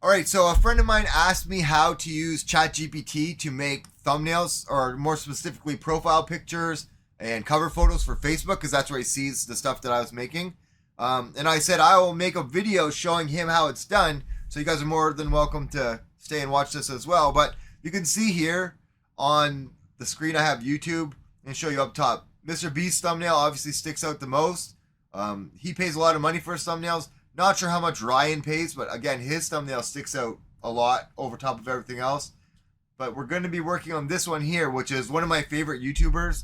All right, so a friend of mine asked me how to use ChatGPT to make thumbnails, or more specifically, profile pictures and cover photos for Facebook, because that's where he sees the stuff that I was making. And I said I will make a video showing him how it's done. So you guys are more than welcome to stay and watch this as well. But you can see here on the screen I have YouTube and show you up top. Mr. Beast's thumbnail obviously sticks out the most. He pays a lot of money for his thumbnails. Not sure how much Ryan pays, but again, his thumbnail sticks out a lot over top of everything else. But we're going to be working on this one here, which is one of my favorite YouTubers.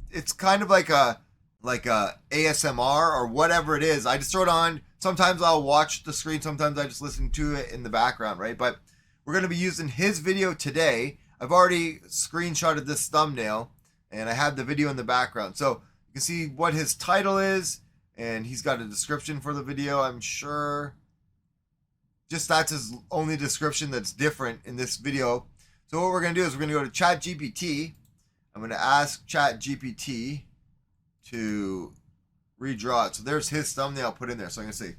It's kind of like a ASMR or whatever it is. I just throw it on. Sometimes I'll watch the screen. Sometimes I just listen to it in the background, right? But we're going to be using his video today. I've already screenshotted this thumbnail, and I have the video in the background. So you can see what his title is, and he's got a description for the video, I'm sure. Just that's his only description that's different in this video. So what we're going to do is we're going to go to ChatGPT. I'm going to ask ChatGPT to redraw it. So there's his thumbnail put in there. So I'm going to say,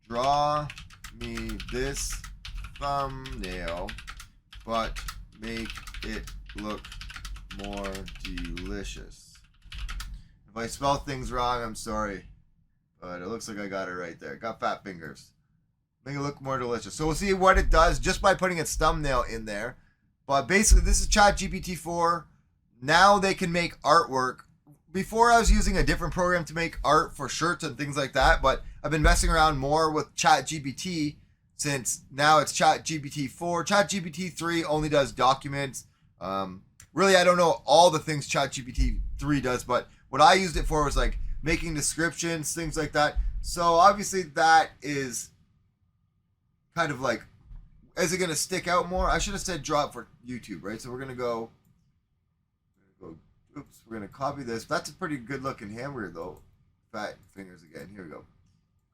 draw me this thumbnail, but make it look more delicious. If I spell things wrong, I'm sorry. But it looks like I got it right there. Got fat fingers. Make it look more delicious. So we'll see what it does just by putting its thumbnail in there. But basically, this is ChatGPT 4. Now they can make artwork. Before I was using a different program to make art for shirts and things like that, but I've been messing around more with ChatGPT since now it's ChatGPT 4. ChatGPT 3 only does documents. Really, I don't know all the things ChatGPT 3 does, but what I used it for was like making descriptions, things like that. So obviously that is kind of like, is it going to stick out more? I should have said drop for YouTube, right? So we're going to go, oops, we're going to copy this. That's a pretty good looking hamburger though. Fat fingers again. Here we go.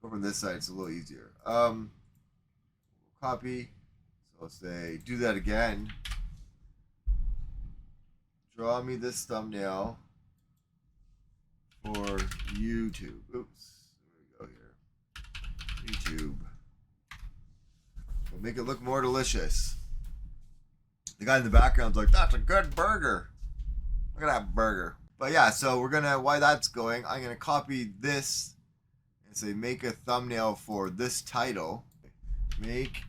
Go from this side. It's a little easier. Copy. So let's say, do that again. Draw me this thumbnail for YouTube. Oops. There we go here. YouTube. We'll make it look more delicious. The guy in the background's like, that's a good burger. Look at that burger. But yeah, so we're gonna, while that's going, I'm gonna copy this and say make a thumbnail for this title. Make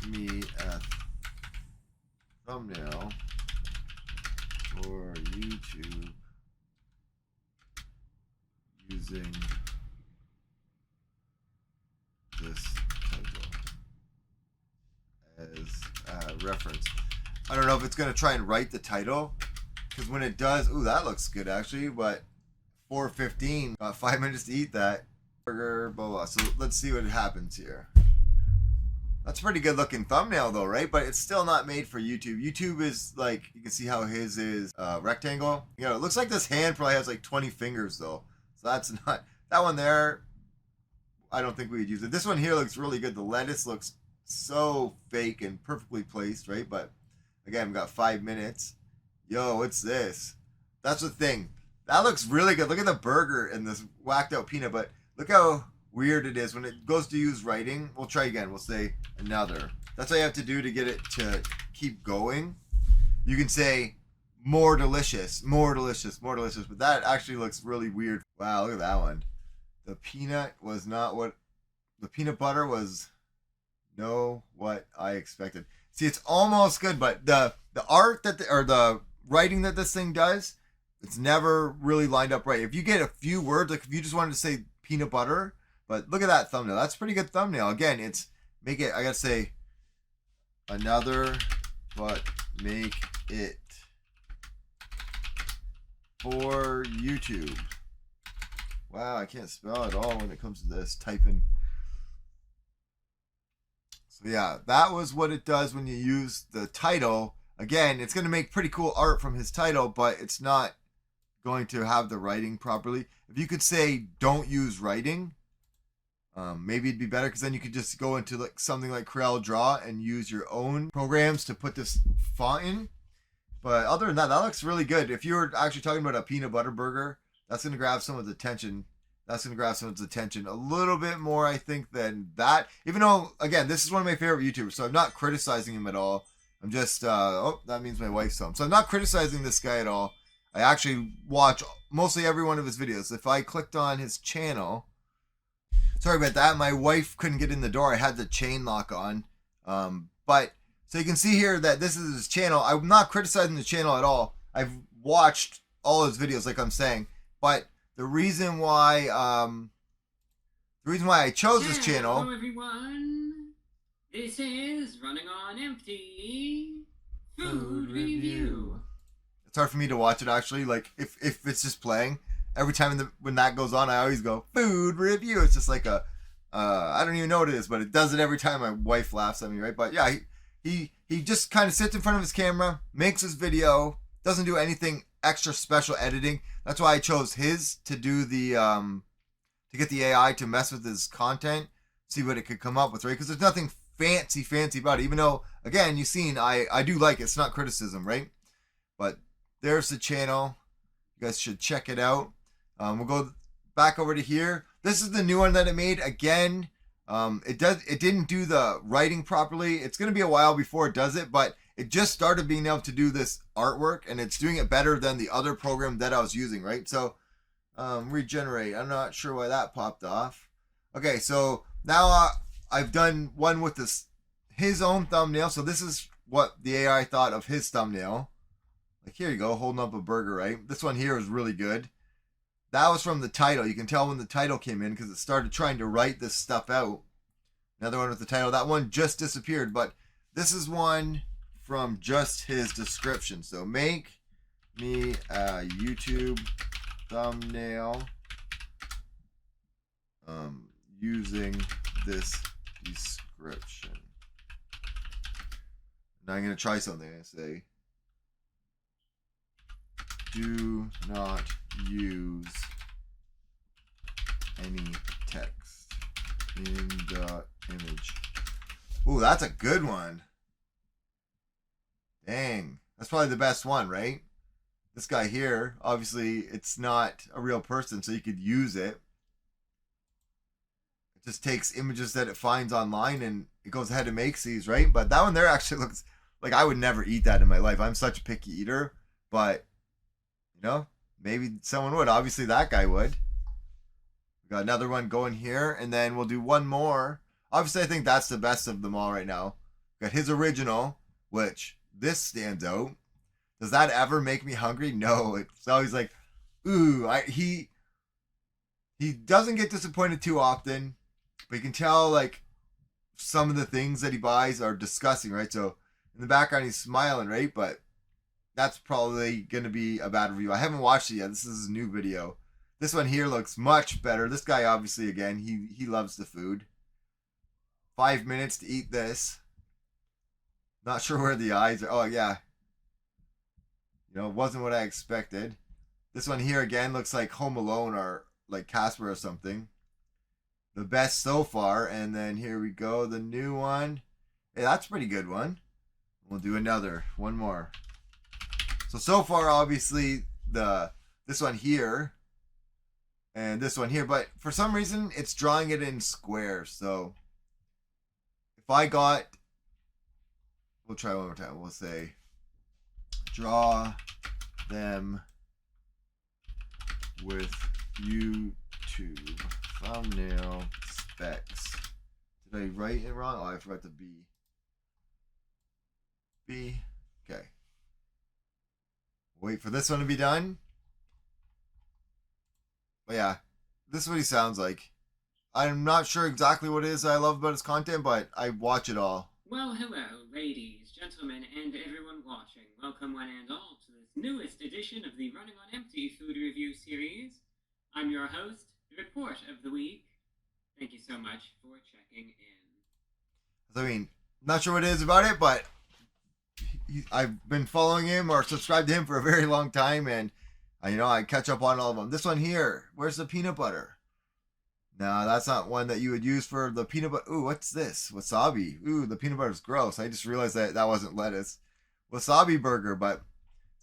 me a thumbnail for YouTube using this title as a reference. I don't know if it's going to try and write the title, because when it does, ooh, that looks good actually, but 4:15, got 5 minutes to eat that burger, blah, blah. So let's see what happens here. That's a pretty good looking thumbnail though, right? But it's still not made for YouTube. YouTube is like, you can see how his is rectangle. You know, it looks like this hand probably has like 20 fingers though. So that's not, that one there, I don't think we would use it. This one here looks really good. The lettuce looks so fake and perfectly placed, right? But again, we've got 5 minutes. Yo, what's this? That's the thing. That looks really good. Look at the burger and this whacked out peanut, but look how weird it is when it goes to use writing. We'll try again. We'll say another. That's what you have to do to get it to keep going. You can say more delicious, more delicious, more delicious, but that actually looks really weird. Wow, look at that one. The peanut was not what, the peanut butter was no what I expected. See, it's almost good, but the art that or the writing that this thing does, it's never really lined up right. If you get a few words, like if you just wanted to say peanut butter, but look at that thumbnail. That's a pretty good thumbnail. Again, it's make it, I gotta say another, but make it for YouTube. Wow, I can't spell at all when it comes to this typing. So yeah, that was what it does when you use the title. Again, it's going to make pretty cool art from his title, but it's not going to have the writing properly. If you could say don't use writing, maybe it'd be better, because then you could just go into like something like Corel Draw and use your own programs to put this font in. But other than that, that looks really good. If you were actually talking about a peanut butter burger, that's going to grab some of the attention. That's going to grab someone's attention a little bit more, I think, than that. Even though, again, this is one of my favorite YouTubers, so I'm not criticizing him at all. I'm just, oh, that means my wife's home. So I'm not criticizing this guy at all. I actually watch mostly every one of his videos. If I clicked on his channel, sorry about that, my wife couldn't get in the door. I had the chain lock on. But, so you can see here that this is his channel. I'm not criticizing the channel at all. I've watched all his videos, like I'm saying. But the reason why I chose this channel. Hello everyone, this is Running on Empty Food Review. It's hard for me to watch it actually. Like if it's just playing, every time when that goes on, I always go food review. It's just like a I don't even know what it is, but it does it every time. My wife laughs at me, right? But yeah, he just kind of sits in front of his camera, makes his video, doesn't do anything extra special editing. That's why I chose his to do the to get the AI to mess with his content, see what it could come up with, right? Because there's nothing fancy about it. Even though, again, you've seen I do like it. It's not criticism, right? But there's the channel. You guys should check it out. We'll go back over to here. This is the new one that it made. Again, it didn't do the writing properly. It's gonna be a while before it does it, but it just started being able to do this artwork, and it's doing it better than the other program that I was using, right? So, regenerate. I'm not sure why that popped off. Okay, so now I've done one with his own thumbnail. So this is what the AI thought of his thumbnail. Like, here you go, holding up a burger, right? This one here is really good. That was from the title. You can tell when the title came in because it started trying to write this stuff out. Another one with the title. That one just disappeared, but this is one from just his description. So make me a YouTube thumbnail using this description. Now I'm going to try something. I say, do not use any text in the image. Ooh, that's a good one. Dang. That's probably the best one, right? This guy here, obviously, it's not a real person, so you could use it. It just takes images that it finds online, and it goes ahead and makes these, right? But that one there actually looks like I would never eat that in my life. I'm such a picky eater, but, you know, maybe someone would. Obviously, that guy would. We got another one going here, and then we'll do one more. Obviously, I think that's the best of them all right now. We got his original, which this stands out. Does that ever make me hungry? No. It's always like, ooh. He doesn't get disappointed too often, but you can tell like some of the things that he buys are disgusting, right? So in the background he's smiling, right? But that's probably gonna be a bad review. I haven't watched it yet. This is a new video. This one here looks much better. This guy obviously, again, he loves the food. 5 minutes to eat this. Not sure where the eyes are. Oh, yeah. You know, it wasn't what I expected. This one here, again, looks like Home Alone or like Casper or something. The best so far. And then here we go. The new one. Hey, that's a pretty good one. We'll do another. One more. So far, obviously, this one here and this one here. But for some reason, it's drawing it in squares. So if I got... We'll try one more time. We'll say, draw them with YouTube thumbnail specs. Did I write it wrong? Oh, I forgot the B. B. Okay. Wait for this one to be done. But yeah, this is what he sounds like. I'm not sure exactly what it is I love about his content, but I watch it all. Well, hello, ladies, gentlemen, and everyone watching. Welcome one and all to this newest edition of the Running on Empty Food Review series. I'm your host, the Report of the Week. Thank you so much for checking in. I mean, not sure what it is about it, but I've been following him or subscribed to him for a very long time, and you know, I catch up on all of them. This one here, where's the peanut butter? No, that's not one that you would use for the peanut butter. Ooh, what's this? Wasabi. Ooh, the peanut butter's gross. I just realized that wasn't lettuce. Wasabi burger, but...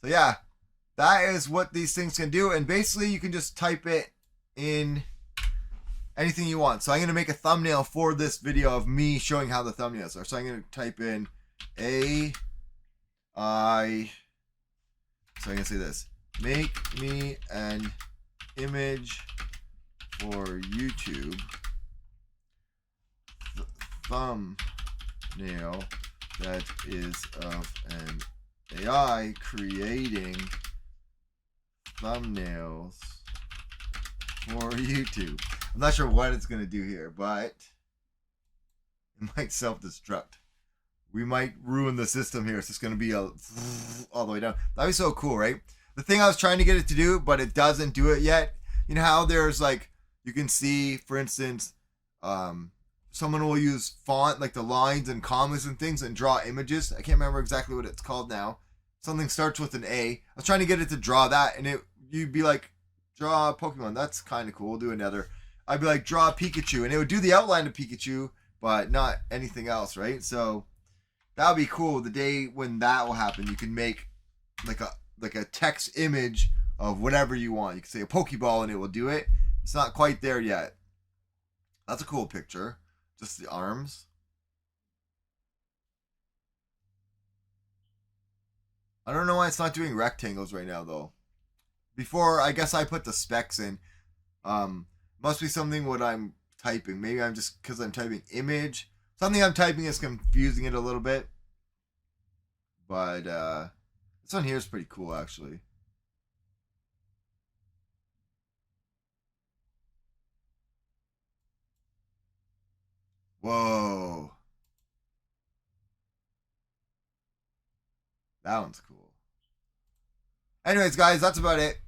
So yeah, that is what these things can do. And basically, you can just type it in anything you want. So I'm going to make a thumbnail for this video of me showing how the thumbnails are. So I'm going to type in AI. So I'm going to say this. Make me an image for YouTube thumbnail that is of an AI creating thumbnails for YouTube. I'm not sure what it's going to do here, but it might self-destruct. We might ruin the system here. It's just going to be all the way down. That'd be so cool, right? The thing I was trying to get it to do, but it doesn't do it yet. You know how there's like, you can see, for instance, someone will use font, like the lines and commas and things, and draw images. I can't remember exactly what it's called now. Something starts with an A. I was trying to get it to draw that, and you'd be like, draw a Pokemon. That's kind of cool. We'll do another. I'd be like, draw a Pikachu, and it would do the outline of Pikachu, but not anything else, right? So that would be cool. The day when that will happen, you can make like a text image of whatever you want. You can say a Pokeball, and it will do it. It's not quite there yet. That's a cool picture. Just the arms. I don't know why it's not doing rectangles right now, though. Before, I guess I put the specs in. Must be something what I'm typing. Maybe I'm just, because I'm typing image. Something I'm typing is confusing it a little bit. But this one here is pretty cool, actually. Whoa. That one's cool. Anyways, guys, that's about it.